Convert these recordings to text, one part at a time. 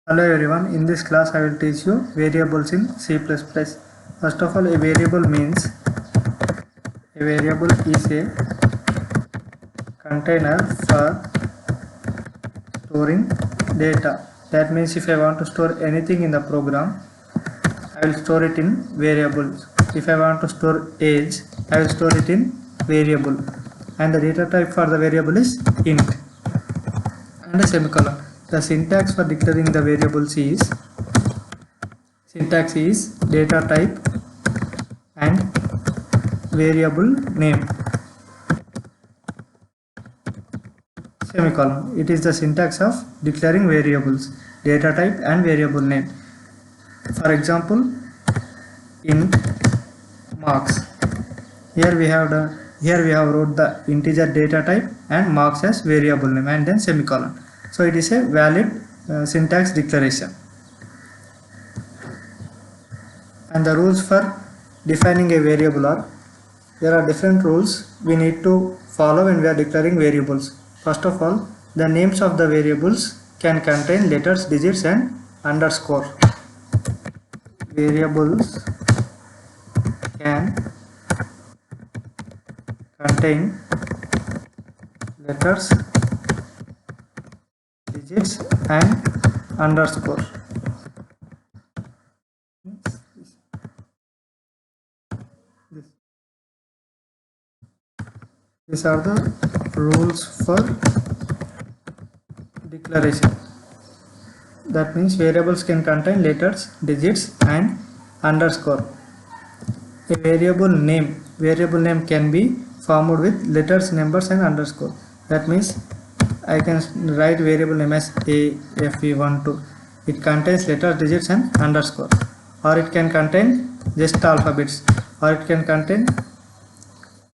Hello everyone, in this class I will teach you variables in C++. First of all, a variable means a variable is a container for storing data. That means if I want to store anything in the program, I will store it in variables. If I want to store age, I will store it in variable, and the data type for the variable is int and a semicolon. The syntax for declaring the variables is data type and variable name, semicolon. It is the syntax of declaring variables, data type and variable name. For example, int marks. Here we have wrote the integer data type and marks as variable name and then semicolon. So it is a valid syntax declaration. And the rules for defining a variable are, there are different rules we need to follow when we are declaring variables. First of all, the names of the variables can contain letters, digits and underscore. Variables can contain letters, digits and underscore. These are the rules for declaration. That means variables can contain letters, digits and underscore. A variable name can be formed with letters, numbers and underscore. That means I can write variable name as AFE12. It contains letters, digits and underscore, or it can contain just alphabets, or it can contain,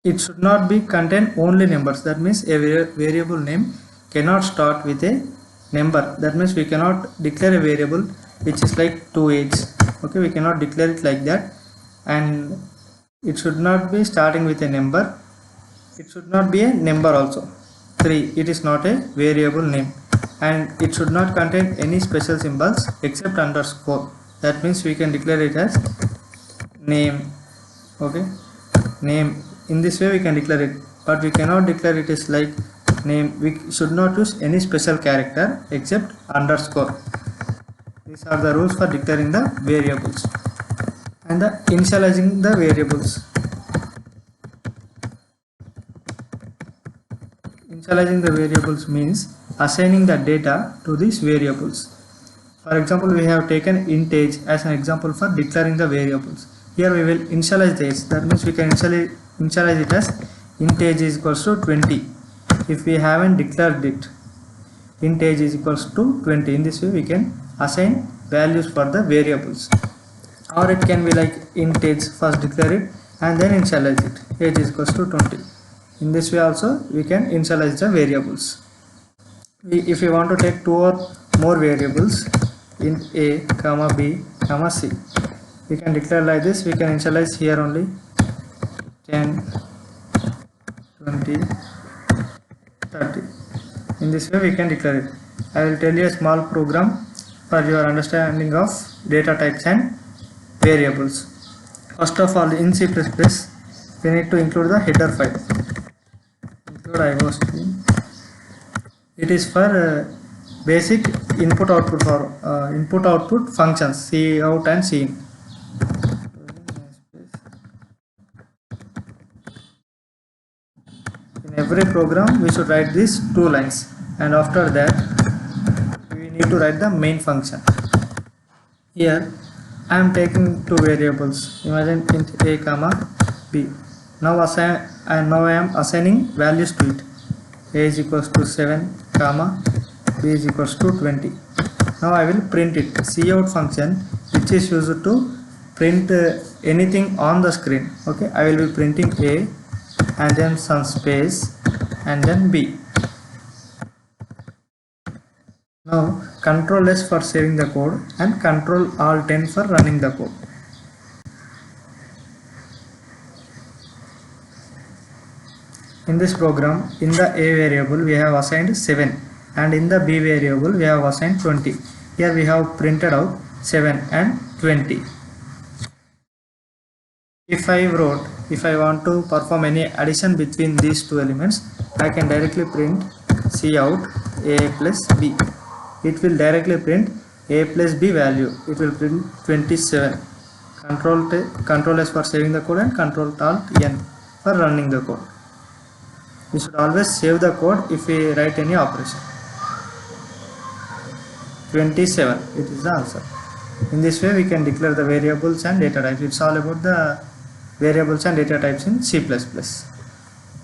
it should not be contain only numbers. That means a variable name cannot start with a number. That means we cannot declare a variable which is like 2age. Okay, we cannot declare it like that. And it should not be starting with a number. It should not be a number also. 3, it is not a variable name, and it should not contain any special symbols except underscore. That means we can declare it as name. Okay, name. In this way we can declare it, but we cannot declare it as like name. We should not use any special character except underscore. These are the rules for declaring the variables. And the initializing the variables. Initializing the variables means assigning the data to these variables. For example, we have taken int age as an example for declaring the variables. Here we will initialize the age. That means we can initialize it as int age is equals to 20. If we haven't declared it, int age is equals to 20. In this way we can assign values for the variables. Or it can be like int age, first declare it and then initialize it. Age is equals to 20. In this way also we can initialize the variables. If we want to take 2 or more variables, int a, comma b, comma c, we can declare like this. We can initialize here only 10, 20, 30. In this way we can declare it. I will tell you a small program for your understanding of data types and variables. First of all, in C++ we need to include the header file. Include iostream. It is for basic input output functions, cout and cin. In every program we should write these 2 lines, and after that we need to write the main function. Here I am taking 2 variables. Imagine int a, comma b. Now I am assigning values to it. A is equals to 7, comma b is equals to 20. Now I will print it. Cout function, which is used to print anything on the screen. Okay, I will be printing a and then some space and then b. Now Ctrl S for saving the code and Ctrl Alt N for running the code. In this program, in the a variable we have assigned 7 and in the b variable we have assigned 20. Here we have printed out 7 and 20. If I want to perform any addition between these two elements, I can directly print Cout A plus B. It will directly print A plus B value. It will print 27. Control S for saving the code and Control Alt N for running the code. We should always save the code if we write any operation. 27, it is the answer. In this way we can declare the variables and data types. It's all about the variables and data types in C++.